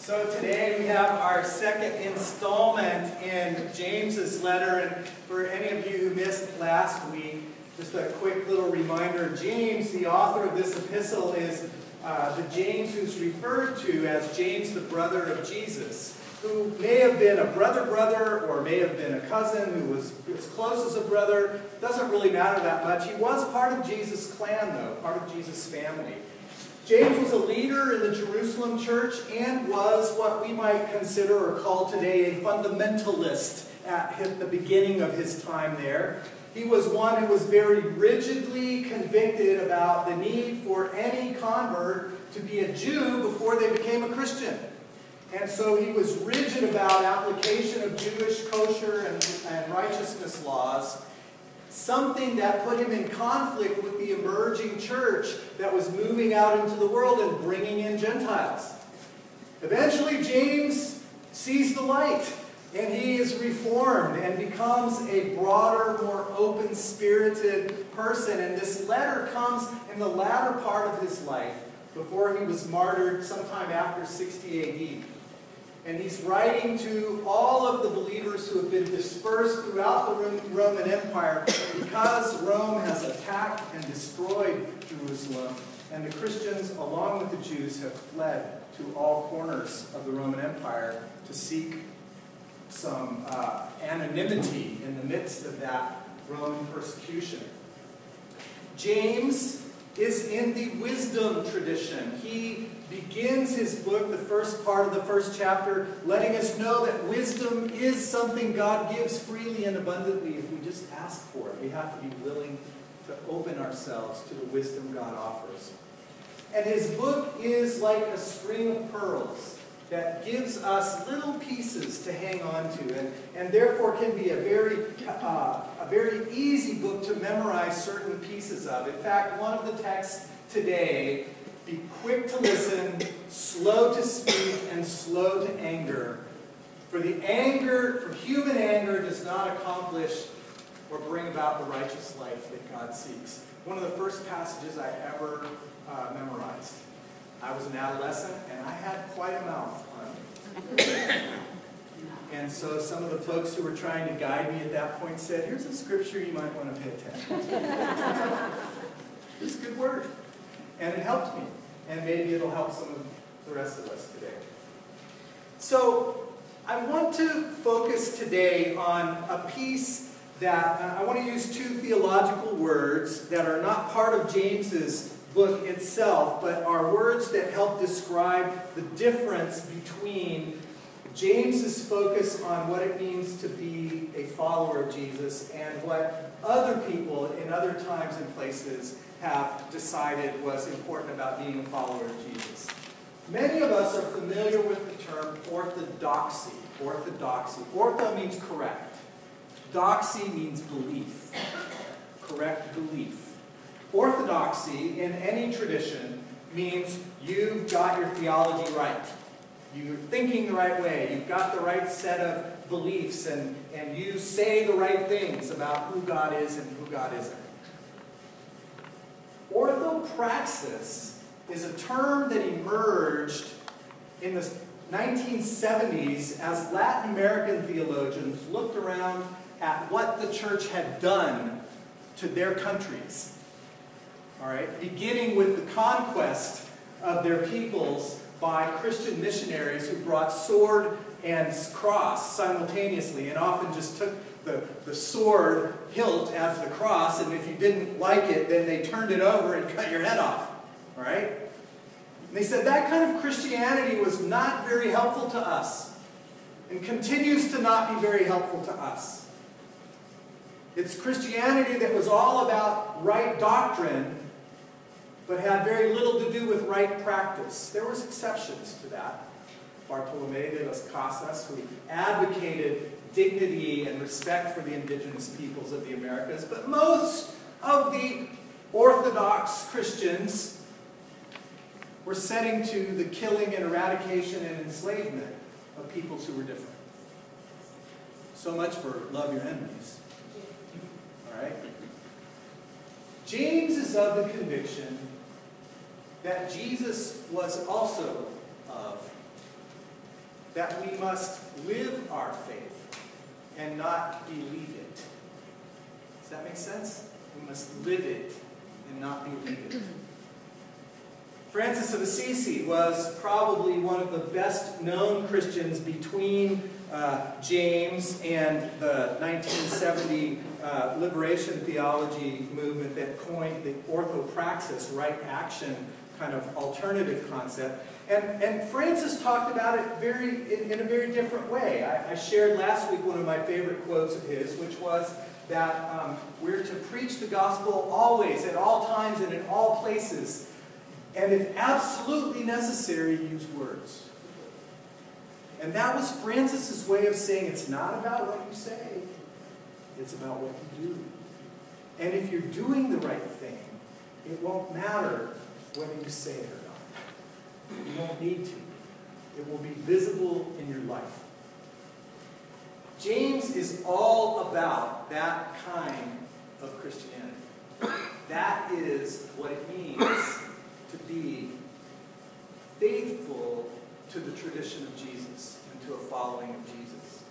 So today we have our second installment in James's letter, and for any of you who missed last week, just a quick little reminder, James, the author of this epistle, is the James who's referred to as James, the brother of Jesus, who may have been a brother or may have been a cousin who was as close as a brother. Doesn't really matter that much. He was part of Jesus' clan, though, part of Jesus' family. James was a leader in the Jerusalem church and was what we might consider or call today a fundamentalist at the beginning of his time there. He was one who was very rigidly convicted about the need for any convert to be a Jew before they became a Christian. And so he was rigid about application of Jewish kosher and righteousness laws, something that put him in conflict with the emerging church that was moving out into the world and bringing in Gentiles. Eventually, James sees the light, and he is reformed and becomes a broader, more open-spirited person. And this letter comes in the latter part of his life, before he was martyred sometime after 60 AD. And he's writing to all of the believers who have been dispersed throughout the Roman Empire because Rome has attacked and destroyed Jerusalem. And the Christians, along with the Jews, have fled to all corners of the Roman Empire to seek some anonymity in the midst of that Roman persecution. James is in the wisdom tradition. He begins his book, the first part of the first chapter, letting us know that wisdom is something God gives freely and abundantly if we just ask for it. We have to be willing to open ourselves to the wisdom God offers. And his book is like a string of pearls that gives us little pieces to hang on to, and therefore can be a very easy book to memorize certain pieces of. In fact, one of the texts today, be quick to listen, slow to speak, and slow to anger. For human anger does not accomplish or bring about the righteous life that God seeks. One of the first passages I ever memorized. I was an adolescent, and I had quite a mouth on me. And so some of the folks who were trying to guide me at that point said, here's a scripture you might want to pay attention to. It's a good word. And it helped me. And maybe it'll help some of the rest of us today. So I want to focus today on a piece that, I want to use two theological words that are not part of James's book itself, but are words that help describe the difference between James's focus on what it means to be a follower of Jesus and what other people in other times and places have decided was important about being a follower of Jesus. Many of us are familiar with the term orthodoxy. Orthodoxy. Ortho means correct. Doxy means belief. Correct belief. Orthodoxy, in any tradition, means you've got your theology right. You're thinking the right way. You've got the right set of beliefs, and you say the right things about who God is and who God isn't. Orthopraxis is a term that emerged in the 1970s as Latin American theologians looked around at what the church had done to their countries. All right, beginning with the conquest of their peoples by Christian missionaries who brought sword and cross simultaneously, and often just took the sword hilt as the cross, and if you didn't like it, then they turned it over and cut your head off. All right? And they said that kind of Christianity was not very helpful to us, and continues to not be very helpful to us. It's Christianity that was all about right doctrine, but had very little to do with right practice. There was exceptions to that. Bartolomé de las Casas, who advocated dignity and respect for the indigenous peoples of the Americas, but most of the Orthodox Christians were setting to the killing and eradication and enslavement of peoples who were different. So much for love your enemies. All right? James is of the conviction that Jesus was also of that we must live our faith and not believe it. Does that make sense? We must live it and not believe it. Francis of Assisi was probably one of the best known Christians between James and the 1970 liberation theology movement that coined the Orthopraxis, right action kind of alternative concept. And Francis talked about it in a very different way. I shared last week one of my favorite quotes of his, which was that we're to preach the gospel always, at all times, and in all places. And if absolutely necessary, use words. And that was Francis's way of saying it's not about what you say, it's about what you do. And if you're doing the right thing, it won't matter whether you say it or not. You won't need to. It will be visible in your life. James is all about that kind of Christianity. That is what it means to be faithful to the tradition of Jesus and to a following of Jesus.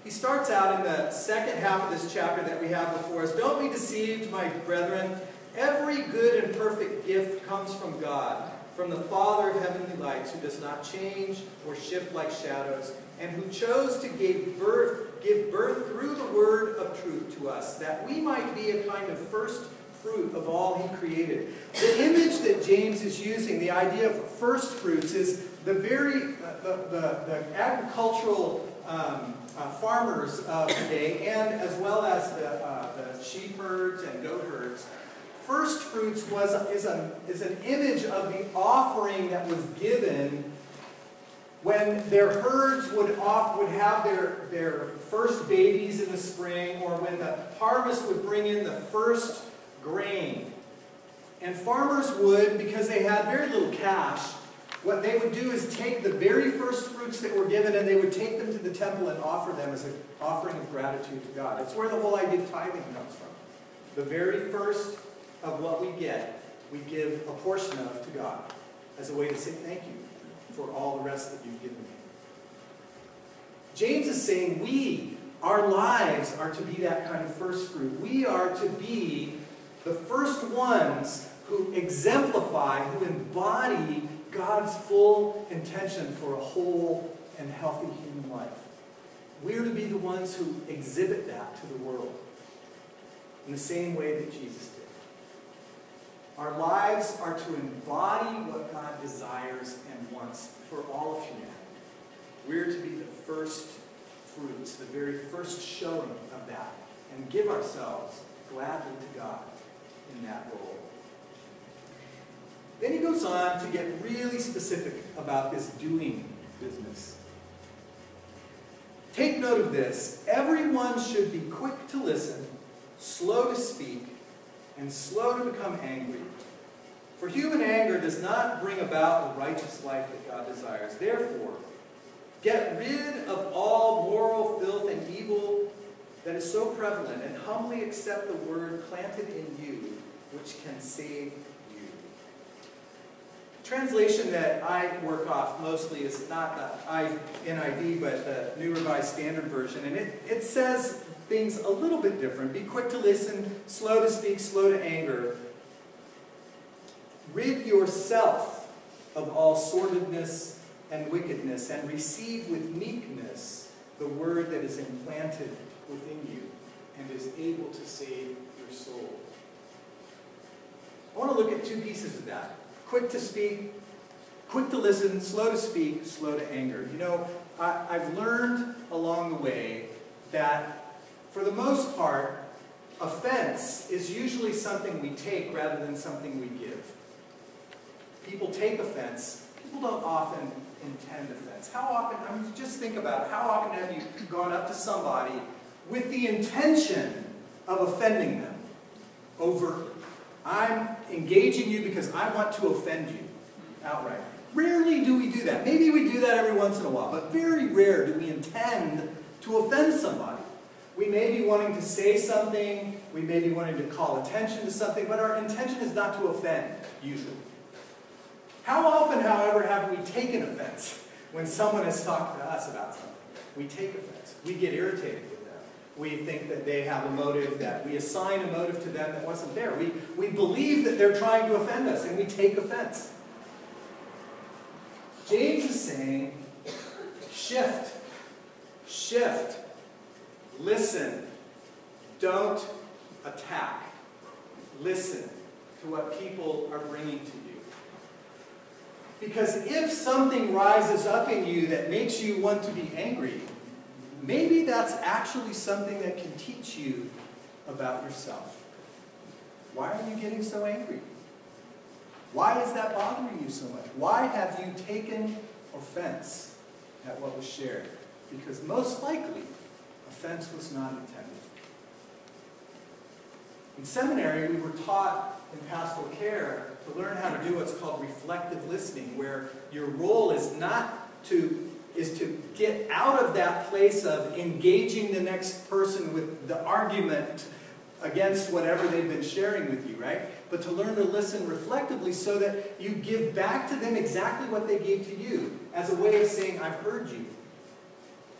He starts out in the second half of this chapter that we have before us. Don't be deceived, my brethren. Every good and perfect gift comes from God, from the Father of heavenly lights, who does not change or shift like shadows, and who chose to give birth through the word of truth to us, that we might be a kind of first fruit of all he created. The image that James is using, the idea of first fruits, is the the agricultural farmers of today, and as well as the sheep herds and goat herds. First fruits is an image of the offering that was given when their herds would have their first babies in the spring, or when the harvest would bring in the first grain. And farmers would, because they had very little cash, what they would do is take the very first fruits that were given and they would take them to the temple and offer them as an offering of gratitude to God. That's where the whole idea of tithing comes from. The very first of what we get, we give a portion of to God as a way to say thank you for all the rest that you've given me. James is saying our lives are to be that kind of first fruit. We are to be the first ones who exemplify, who embody God's full intention for a whole and healthy human life. We're to be the ones who exhibit that to the world in the same way that Jesus did. Our lives are to embody what God desires and wants for all of humanity. We're to be the first fruits, the very first showing of that, and give ourselves gladly to God in that role. Then he goes on to get really specific about this doing business. Take note of this. Everyone should be quick to listen, slow to speak, and slow to become angry. For human anger does not bring about the righteous life that God desires. Therefore, get rid of all moral filth and evil that is so prevalent, and humbly accept the word planted in you, which can save you. The translation that I work off mostly is not the NIV, but the New Revised Standard Version, and it says things a little bit different. Be quick to listen, slow to speak, slow to anger. Rid yourself of all sordidness and wickedness, and receive with meekness the word that is implanted within you and is able to save your soul. I want to look at two pieces of that. Quick to speak, quick to listen, slow to speak, slow to anger. You know, I've learned along the way that for the most part, offense is usually something we take rather than something we give. People take offense. People don't often intend offense. How often, I mean, just think about it. How often have you gone up to somebody with the intention of offending them overtly? I'm engaging you because I want to offend you outright. Rarely do we do that. Maybe we do that every once in a while, but very rare do we intend to offend somebody. We may be wanting to say something, we may be wanting to call attention to something, but our intention is not to offend, usually. How often, however, have we taken offense when someone has talked to us about something. We take offense. We get irritated with them. We think that they have a motive, that we assign a motive to them that wasn't there. We believe that they're trying to offend us, and we take offense. James is saying, shift. Shift. Listen. Don't attack. Listen to what people are bringing to you. Because if something rises up in you that makes you want to be angry, maybe that's actually something that can teach you about yourself. Why are you getting so angry? Why is that bothering you so much? Why have you taken offense at what was shared? Because most likely, offense was not intended. In seminary, we were taught in pastoral care to learn how to do what's called reflective listening, where your role is to get out of that place of engaging the next person with the argument against whatever they've been sharing with you, right? But to learn to listen reflectively so that you give back to them exactly what they gave to you, as a way of saying, I've heard you.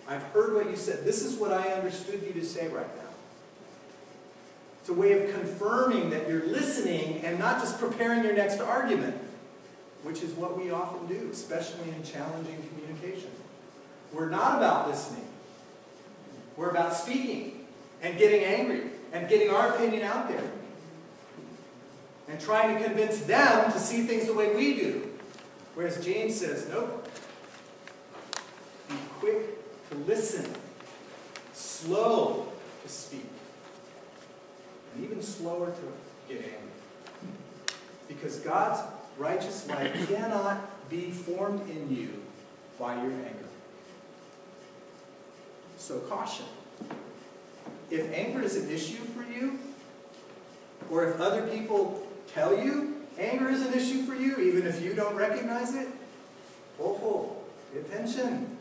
I've heard what you said. This is what I understood you to say right now. It's a way of confirming that you're listening and not just preparing your next argument, which is what we often do, especially in challenging communication. We're not about listening. We're about speaking and getting angry and getting our opinion out there and trying to convince them to see things the way we do. Whereas James says, nope. Be quick to listen, slow to speak, and even slower to get angry. Because God's righteous life cannot be formed in you by your anger. So caution. If anger is an issue for you, or if other people tell you anger is an issue for you, even if you don't recognize it, pay attention.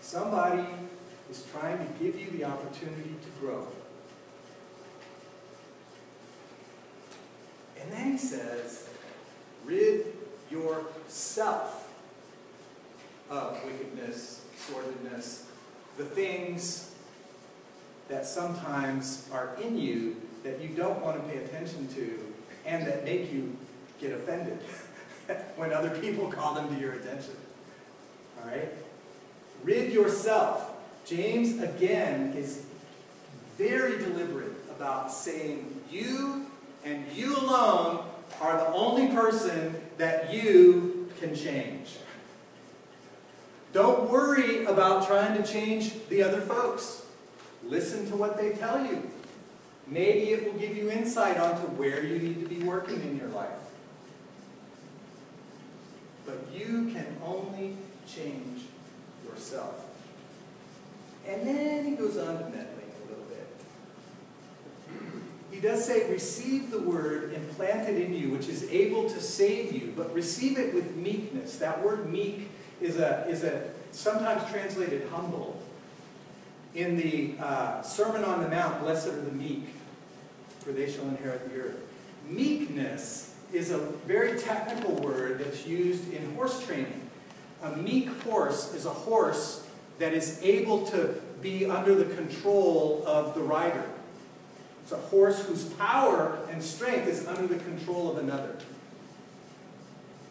Somebody is trying to give you the opportunity to grow. And then he says, rid yourself of wickedness, sordidness, the things that sometimes are in you that you don't want to pay attention to and that make you get offended when other people call them to your attention. All right? Rid yourself. James, again, is very deliberate about saying you and you alone are the only person that you can change. Don't worry about trying to change the other folks. Listen to what they tell you. Maybe it will give you insight onto where you need to be working in your life. But you can only change yourself. And then he goes on to meddling a little bit. He does say, receive the word implanted in you, which is able to save you, but receive it with meekness. That word meek is sometimes translated humble. In the Sermon on the Mount, blessed are the meek, for they shall inherit the earth. Meekness is a very technical word that's used in horse training. A meek horse is a horse that is able to be under the control of the rider. It's a horse whose power and strength is under the control of another.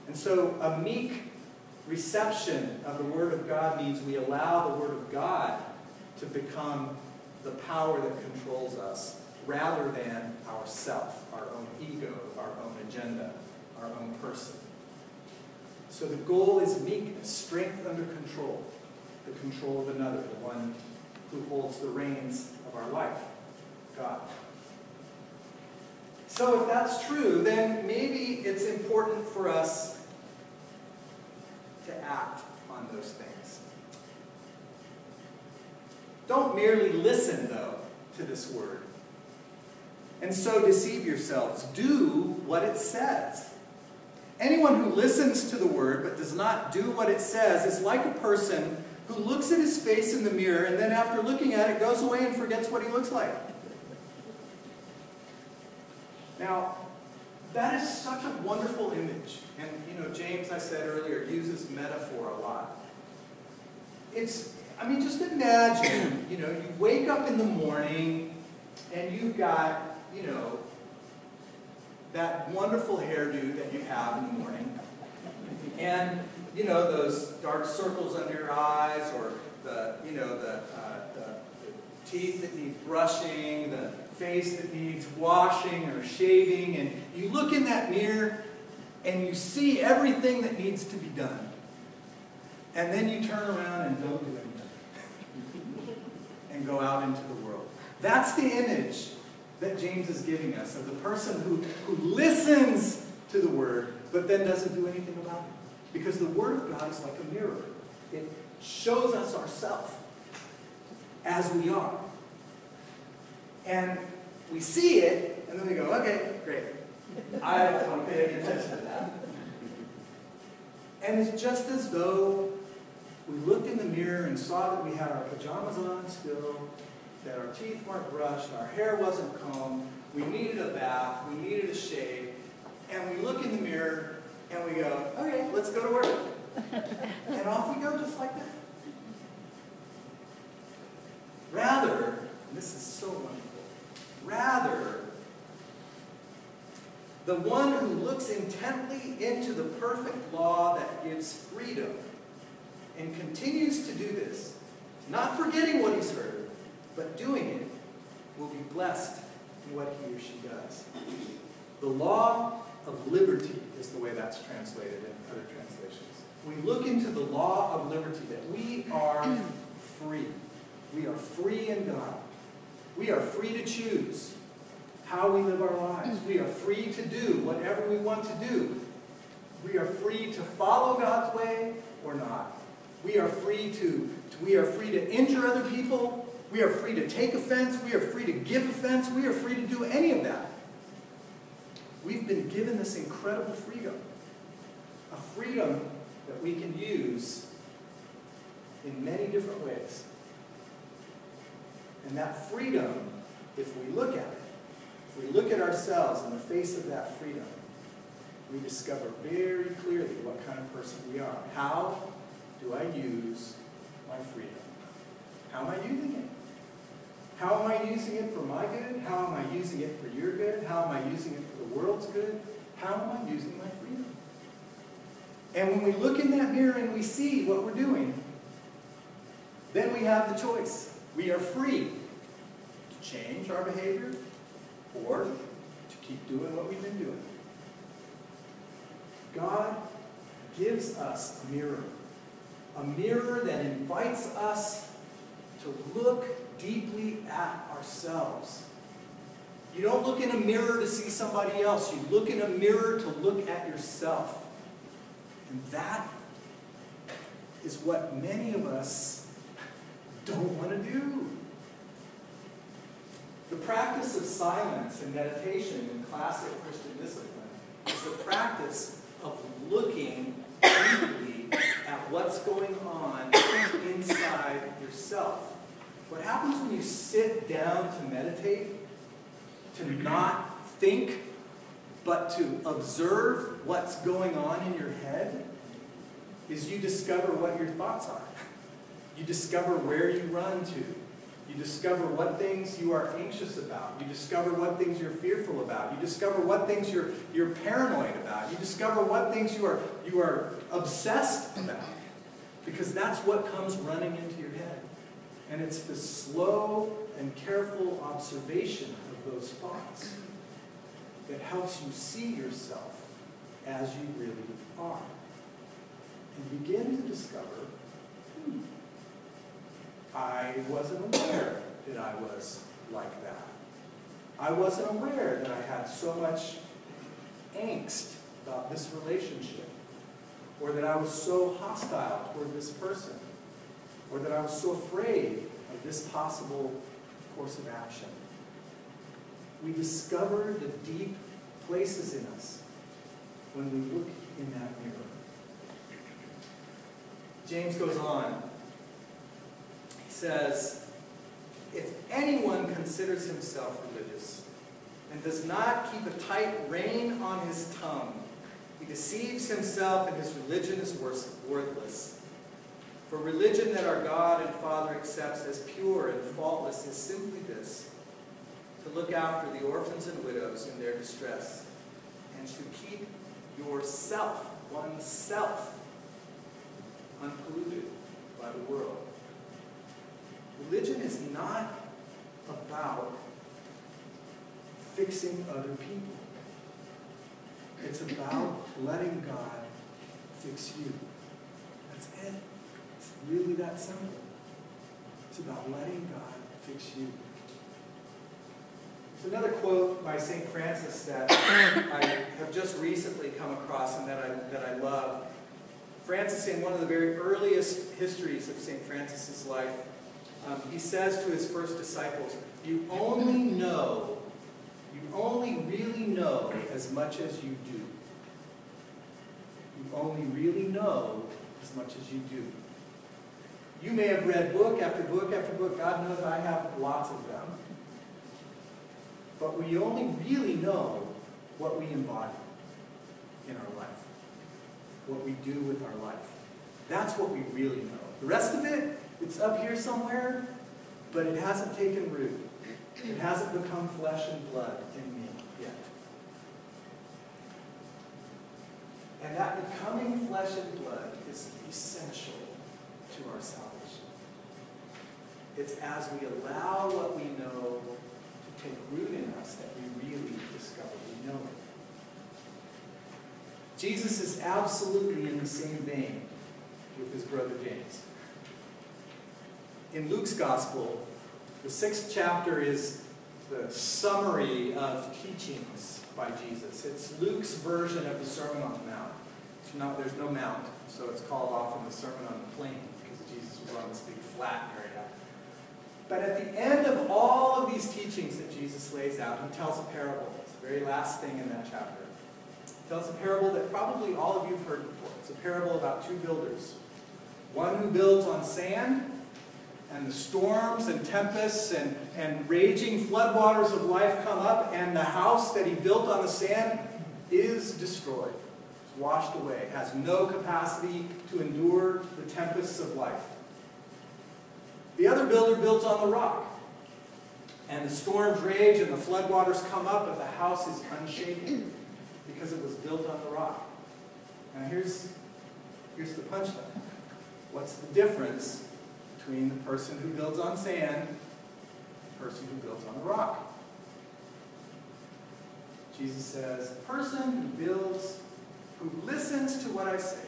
And so a meek reception of the Word of God means we allow the Word of God to become the power that controls us, rather than ourself, our own ego, our own agenda, our own person. So the goal is meekness, strength under control, the control of another, the one who holds the reins of our life, God. So if that's true, then maybe it's important for us to act on those things. Don't merely listen, though, to this word, and so deceive yourselves. Do what it says. Anyone who listens to the word but does not do what it says is like a person who looks at his face in the mirror and then after looking at it goes away and forgets what he looks like. Now, that is such a wonderful image. And, James, I said earlier, uses metaphor a I mean, just imagine, you wake up in the morning and you've got, that wonderful hairdo that you have in the morning. And, those dark circles under your eyes, or the teeth that need brushing, the face that needs washing or shaving, and you look in that mirror and you see everything that needs to be done. And then you turn around and don't do anything. And go out into the world. That's the image that James is giving us of the person who listens to the Word, but then doesn't do anything about it. Because the Word of God is like a mirror. It shows us ourselves as we are. And we see it, and then we go, okay, great. I don't want to pay any attention to that. And it's just as though we looked in the mirror and saw that we had our pajamas on still, that our teeth weren't brushed, our hair wasn't combed, we needed a bath, we needed a shave, and we look in the mirror and we go, okay, let's go to work. And off we go just like that. Rather, and this is so wonderful, rather, the one who looks intently into the perfect law that gives freedom and continues to do this, not forgetting what he's heard, but doing it, will be blessed in what he or she does. The law of liberty is the way that's translated in other translations. We look into the law of liberty, that we are free. We are free in God. We are free to choose how we live our lives. We are free to do whatever we want to do. We are free to follow God's way or not. We are free to injure other people. We are free to take offense. We are free to give offense. We are free to do any of that. We've been given this incredible freedom. A freedom that we can use in many different ways. And that freedom, if we look at it, if we look at ourselves in the face of that freedom, we discover very clearly what kind of person we are. How do I use my freedom? How am I using it? How am I using it for my good? How am I using it for your good? How am I using it for the world's good? How am I using my freedom? And when we look in that mirror and we see what we're doing, then we have the choice. We are free to change our behavior or to keep doing what we've been doing. God gives us a mirror that invites us to look deeply at ourselves. You don't look in a mirror to see somebody else. You look in a mirror to look at yourself. And that is what many of us don't want to do. The practice of silence and meditation in classic Christian discipline is the practice of looking deeply at what's going on inside yourself. What happens when you sit down to meditate, to not think, but to observe what's going on in your head, is you discover what your thoughts are. You discover where you run to. You discover what things you are anxious about. You discover what things you're fearful about. You discover what things you're paranoid about. You discover what things you are obsessed about. Because that's what comes running into your head. And it's the slow and careful observation of those thoughts that helps you see yourself as you really are. And begin to discover, I wasn't aware that I was like that. I wasn't aware that I had so much angst about this relationship, or that I was so hostile toward this person, or that I was so afraid of this possible course of action. We discover the deep places in us when we look in that mirror. James goes on. He says, if anyone considers himself religious and does not keep a tight rein on his tongue, he deceives himself and his religion is worthless. For religion that our God and Father accepts as pure and faultless is simply this: to look after the orphans and widows in their distress, and to keep yourself, oneself, unpolluted by the world. Religion is not about fixing other people. It's about letting God fix you. That's it. It's really that simple. It's about letting God fix you. There's another quote by St. Francis that I have just recently come across and that I love. Francis, in one of the very earliest histories of St. Francis's life, he says to his first disciples, you only really know as much as you do. You only really know as much as you do. You may have read book after book after book. God knows I have lots of them. But we only really know what we embody in our life. What we do with our life. That's what we really know. The rest of it, it's up here somewhere, but it hasn't taken root. It hasn't become flesh and blood in me yet. And that becoming flesh and blood is essential to our salvation. It's as we allow what we know to take root in us that we really discover we know it. Jesus is absolutely in the same vein with his brother James. In Luke's Gospel, the 6th chapter is the summary of teachings by Jesus. It's Luke's version of the Sermon on the Mount. There's no mount, so it's called often the Sermon on the Plain, because Jesus was on this big flat area. But at the end of all of these teachings that Jesus lays out, he tells a parable. It's the very last thing in that chapter. He tells a parable that probably all of you have heard before. It's a parable about two builders. One who builds on sand, and the storms and tempests and raging floodwaters of life come up, and the house that he built on the sand is destroyed. It's washed away. It has no capacity to endure the tempests of life. The other builder builds on the rock. And the storms rage and the floodwaters come up, but the house is unshaken because it was built on the rock. Now here's the punchline. What's the difference between the person who builds on sand and the person who builds on the rock? Jesus says, a person who listens to what I say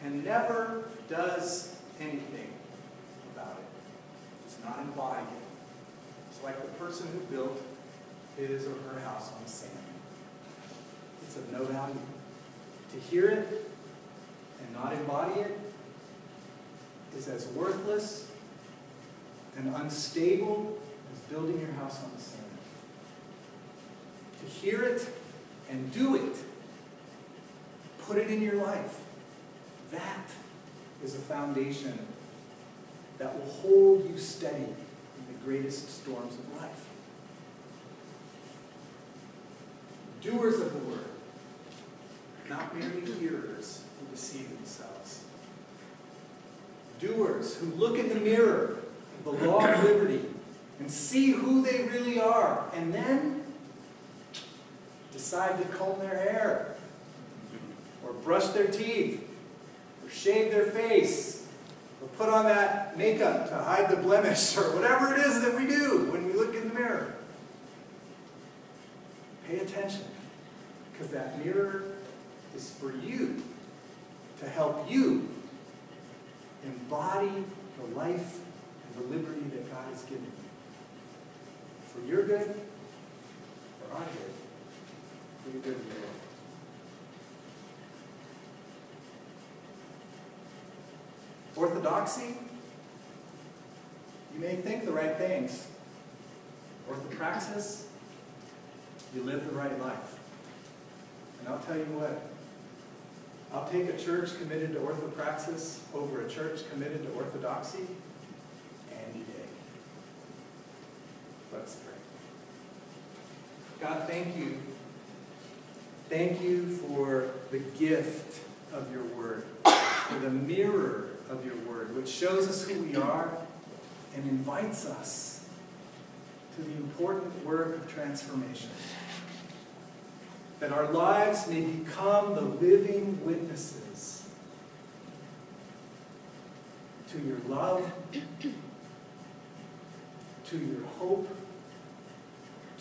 and never does anything about it, does not embody it. It's like the person who built his or her house on the sand. It's of no value. To hear it and not embody it is as worthless and unstable as building your house on the sand. To hear it and do it, put it in your life, that is a foundation that will hold you steady in the greatest storms of life. Doers of the word, not merely hearers who deceive themselves. Doers who look in the mirror of the law of liberty and see who they really are, and then decide to comb their hair, or brush their teeth, or shave their face, or put on that makeup to hide the blemish, or whatever it is that we do when we look in the mirror. Pay attention, because that mirror is for you, to help you embody the life and the liberty that God has given you. For your good, for our good, for the good of the world. Orthodoxy, you may think the right things. Orthopraxis, you live the right life. And I'll tell you what, I'll take a church committed to orthopraxis over a church committed to orthodoxy any day. Let's pray. God, thank you. Thank you for the gift of your word. for the mirror of your word, which shows us who we are and invites us to the important work of transformation. That our lives may become the living witnesses to your love, to your hope,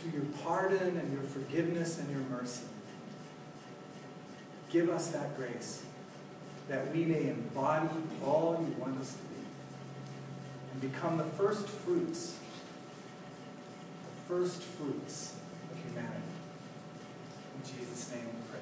to your pardon and your forgiveness and your mercy. Give us that grace, that we may embody all you want us to be and become the first fruits of humanity. In Jesus' name we pray.